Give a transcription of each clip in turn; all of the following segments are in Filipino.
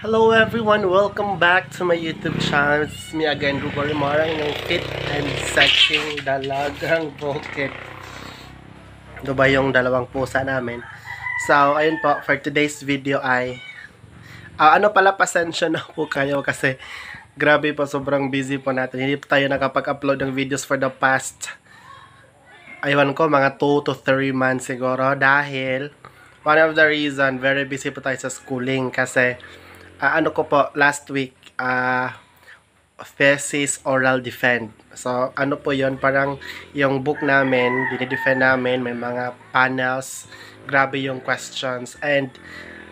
Hello everyone, welcome back to my YouTube channel. It's me again, Rubo Rimara, yung fit and sexy dalagang bukid. Ito ba yung dalawang pusa namin? So, ayun po, for today's video ay pasensya na po kayo kasi grabe po, sobrang busy po natin. Hindi po tayo nakapag-upload ng videos for the past aywan ko, mga 2 to 3 months siguro dahil one of the reason, very busy po tayo sa schooling kasi last week, thesis oral defend. So, ano po yon, parang yung book namin, dinidefend namin, may mga panels, grabe yung questions. And,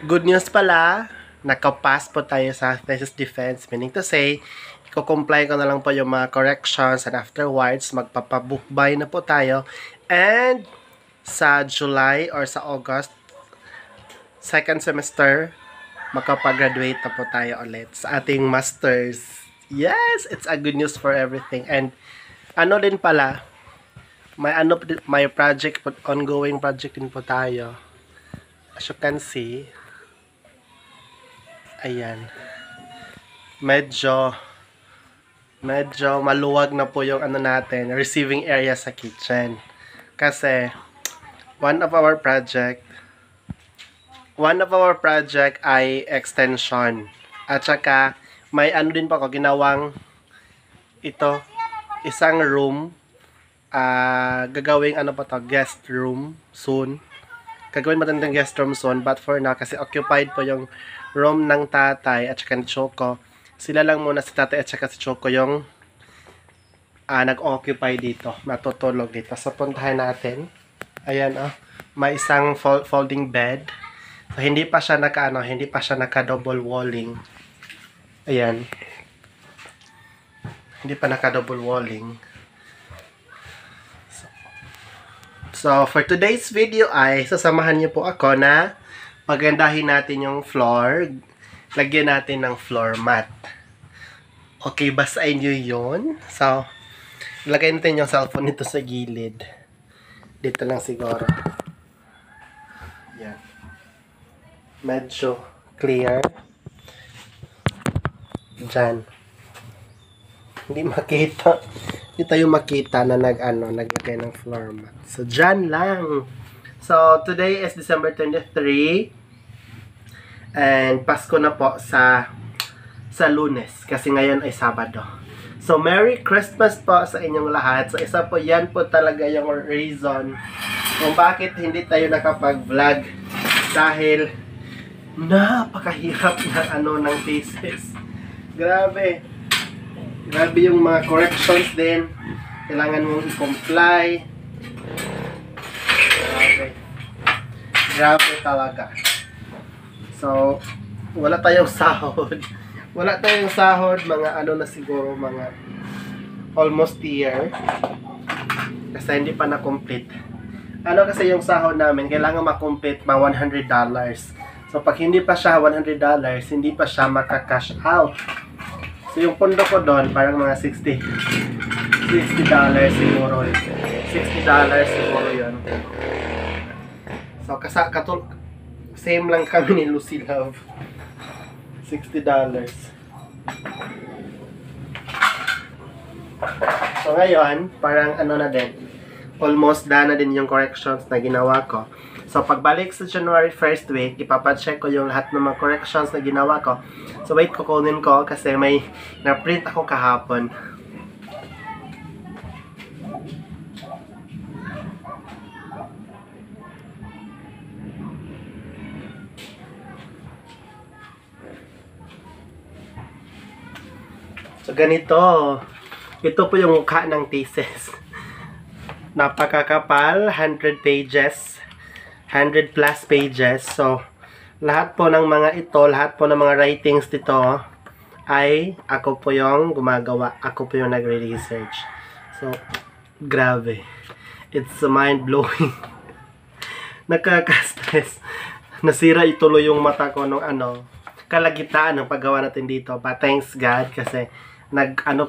good news pala, nakapass po tayo sa thesis defense, meaning to say, i-comply ko na lang po yung mga corrections and afterwards, magpapabukbay na po tayo. And, sa July or sa August, second semester, makapag-graduate na po tayo ulit sa ating masters. Yes, it's a good news for everything. And ano din pala, may project, ongoing project din po tayo. As you can see, ayan. Medyo maluwag na po yung natin, receiving area sa kitchen. Kasi one of our project ay extension. At saka, may din pa ako ginawang isang room. Gagawing guest room soon. Gagawin matandang guest room soon. But for now, kasi occupied po yung room ng tatay at saka ni Choco. Sila lang muna si tatay at saka si Choco yung nag-occupy dito. Matutulog dito. So, puntahan natin. Ayan, may isang folding bed. So, hindi pa siya naka-double walling. Ayan. Hindi pa naka-double walling. So, for today's video ay sasamahan niyo po ako na pagandahin natin yung floor. Lagyan natin ng floor mat. Okay, basahin niyo yun. So, lagay natin yung cellphone nito sa gilid. Dito lang siguro. Yan. Medyo clear. Diyan. Hindi makita. Hindi tayo makita na naglagay ng floor mat. So, diyan lang. So, today is December 23. And Pasko na po sa Lunes. Kasi ngayon ay Sabado. So, Merry Christmas po sa inyong lahat. So, isa po, yan po talaga yung reason kung bakit hindi tayo nakapag-vlog. Dahil napakahirap ng thesis. Grabe. Grabe yung mga corrections din. Kailangan mong i-comply. Grabe talaga. So, wala tayong sahod. Wala tayong sahod. Mga siguro, mga almost year. Kasi hindi pa na-complete. Kasi yung sahod namin, kailangan ma-complete mga $100. So, pag hindi pa siya $100, hindi pa siya maka-cash out. So, yung pondo ko doon, parang mga $60 siguro. $60 siguro yun. So, same lang kami ni Lucy Love. $60. So, ngayon, parang na din. Almost done na din yung corrections na ginawa ko. So, pagbalik sa January 1st week, ipapacheck ko yung lahat ng mga corrections na ginawa ko. So, wait, kukunin ko kasi may na-print ako kahapon. So, ganito. Ito po yung mukha ng thesis. Napakakapal, 100 pages. 100 plus pages. So, lahat po ng mga ito, lahat po ng mga writings dito ay ako po yung gumagawa. Ako po yung nagre-research. So, grabe. It's mind-blowing. Nakaka-stress. Nasira ituloy yung mata ko nung kalagitnaan ng paggawa natin dito. But thanks God kasi nakabili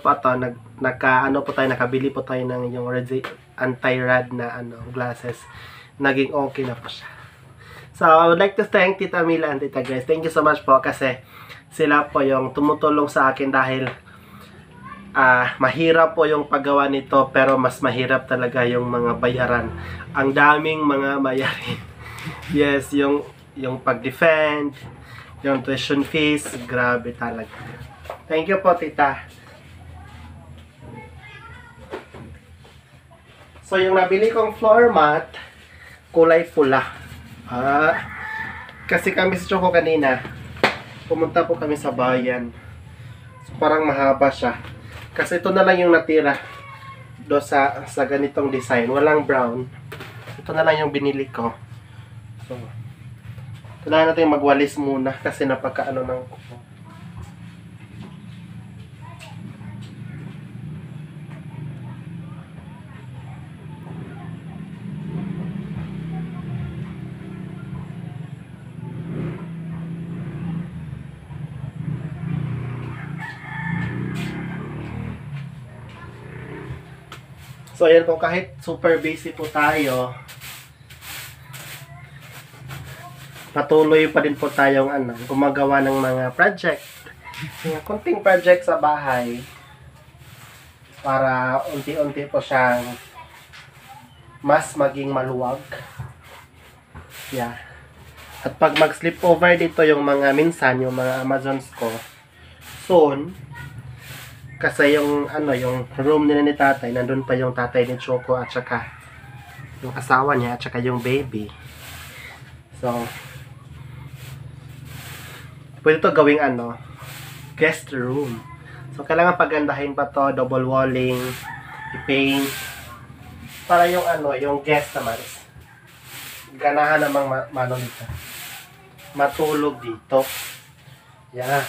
po tayo ng yung anti-rad na glasses. Naging okay na po siya. So, I would like to thank Tita Mila and Tita Grace. Thank you so much po kasi Sila po yung tumutulong sa akin dahil mahirap po yung paggawa nito, pero mas mahirap talaga yung mga bayaran. Ang daming mga bayarin. Yes, yung pag-defend, yung tuition fees, grabe talaga. Thank you po, tita. So, yung nabili kong floor mat, kulay pula. Kasi kami sa Choco kanina, pumunta po kami sa bayan. So, parang mahaba siya. Kasi ito na lang yung natira do sa ganitong design. Walang brown. Ito na lang yung binili ko. So, kailangan natin magwalis muna kasi napakaano ng kuko. So, ayan po, kahit super busy po tayo, patuloy pa din po tayong gumagawa ng mga project. Kunting project sa bahay para unti-unti po siyang mas maging maluwag. Yeah. At pag mag-sleep over dito yung mga yung mga Amazons ko, soon, kasi yung yung room nila ni tatay, nandun pa yung tatay ni Choco at saka yung asawa niya at saka yung baby. So, pwede to gawing guest room. So, kailangan pagandahin pa to, double walling, i-paint, para yung yung guest naman, ganahan namang dito. Matulog dito. Yeah.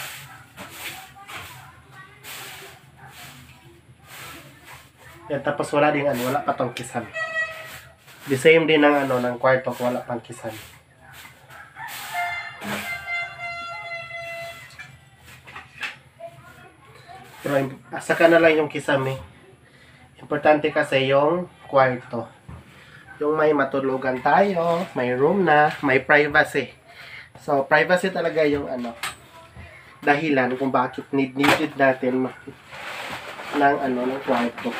Yan, tapos wala ding wala pa tong kisan. The same din ng ng kwarto ko, wala pang kisan. Pero saka na lang yung kisame. Importante kasi yung kwarto. Yung may matulugan tayo, may room na, may privacy. So, privacy talaga yung dahilan kung bakit needed natin ng kwarto.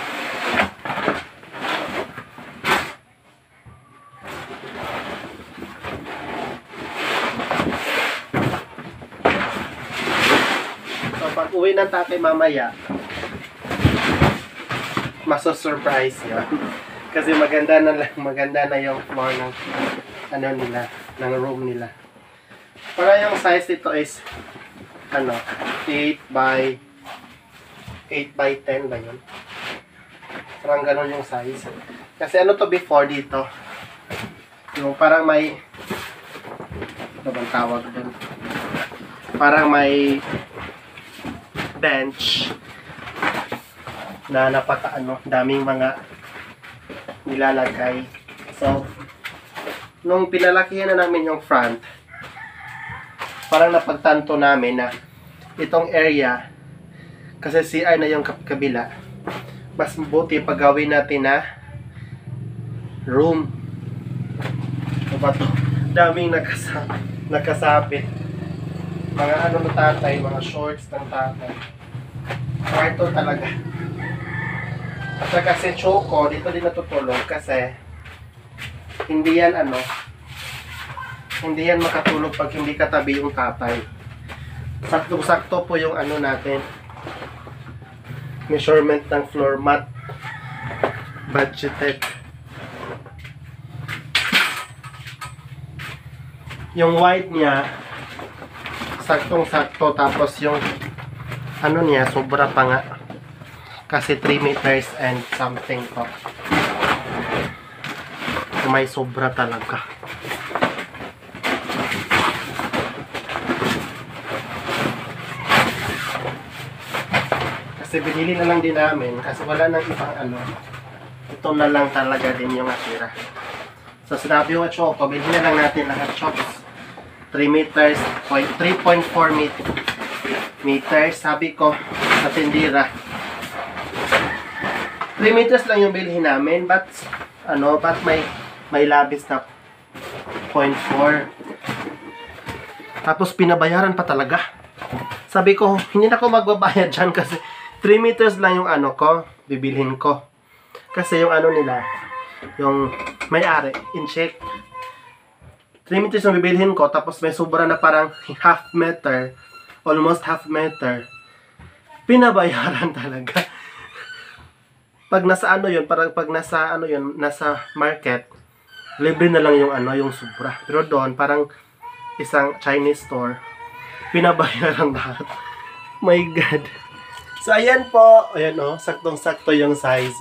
So, pag uwi ng tatay mamaya, maso-surprise yun. Kasi maganda na yung floor ng nila, ng room nila. Para yung size nito is 8 by 10 ba yun? Parang ganun yung size. Kasi to before dito, yung parang may ano bang tawag doon? Parang may bench na daming mga nilalagay. So, nung pinalakihan na namin yung front, parang napagtanto namin na itong area, kasi CR na yung kabila, mas mabuti pagawin natin na room. Diba to? Daming nakasabit. Mga ng tatay, mga shorts ng tatay. Kwarto talaga. At saka si Choco, dito din natutulog kasi hindi yan hindi yan makatulog pag hindi katabi yung tatay. Saktong-sakto po yung natin, measurement ng floor mat, budgeted. Yung white niya saktong-sakto, tapos yung niya sobra pa nga kasi 3 meters and something po. May sobra talaga. Kasi binili na lang din namin kasi wala nang ibang ito na lang talaga din yung natira. So sinabi ko, Choco, bilhin na lang natin lahat, Chocos. 3 meters, 3.4 meters, sabi ko sa tindira. 3 meters lang yung bilhin namin, but may labis na 0.4. Tapos pinabayaran pa talaga. Sabi ko, hindi na ako magbabayad dyan kasi 3 meters lang yung ano ko, bibilhin ko. Kasi yung ano nila, yung may-ari, in-check. 3 meters yung bibilhin ko, tapos may sobra na parang half meter, almost half meter. Pinabayaran talaga. Pag nasa ano yun, parang pag nasa ano yun, nasa market, libre na lang yung ano, yung sobra. Pero doon, parang isang Chinese store, pinabayaran lahat. My God. So, ayan po. Ayan o, saktong-sakto yung size.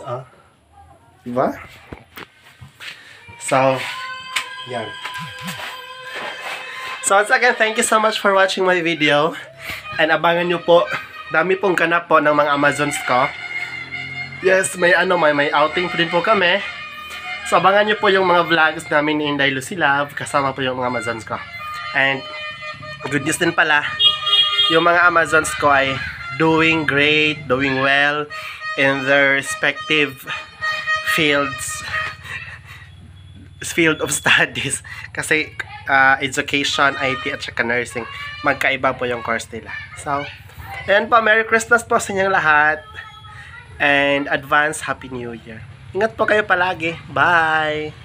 Diba? So, yan. So, once again, thank you so much for watching my video. And abangan nyo po, dami pong ganap po ng mga Amazons ko. Yes, may outing po din po kami. So, abangan nyo po yung mga vlogs namin ni Inday Lucy Love. Kasama po yung mga Amazons ko. And, good news din pala, yung mga Amazons ko ay doing great, doing well in their respective field of studies. Kasi, education, IT, at saka nursing, magkaiba po yung course nila. So, ayan po, Merry Christmas po sa inyong lahat. And advance Happy New Year. Ingat po kayo palagi. Bye!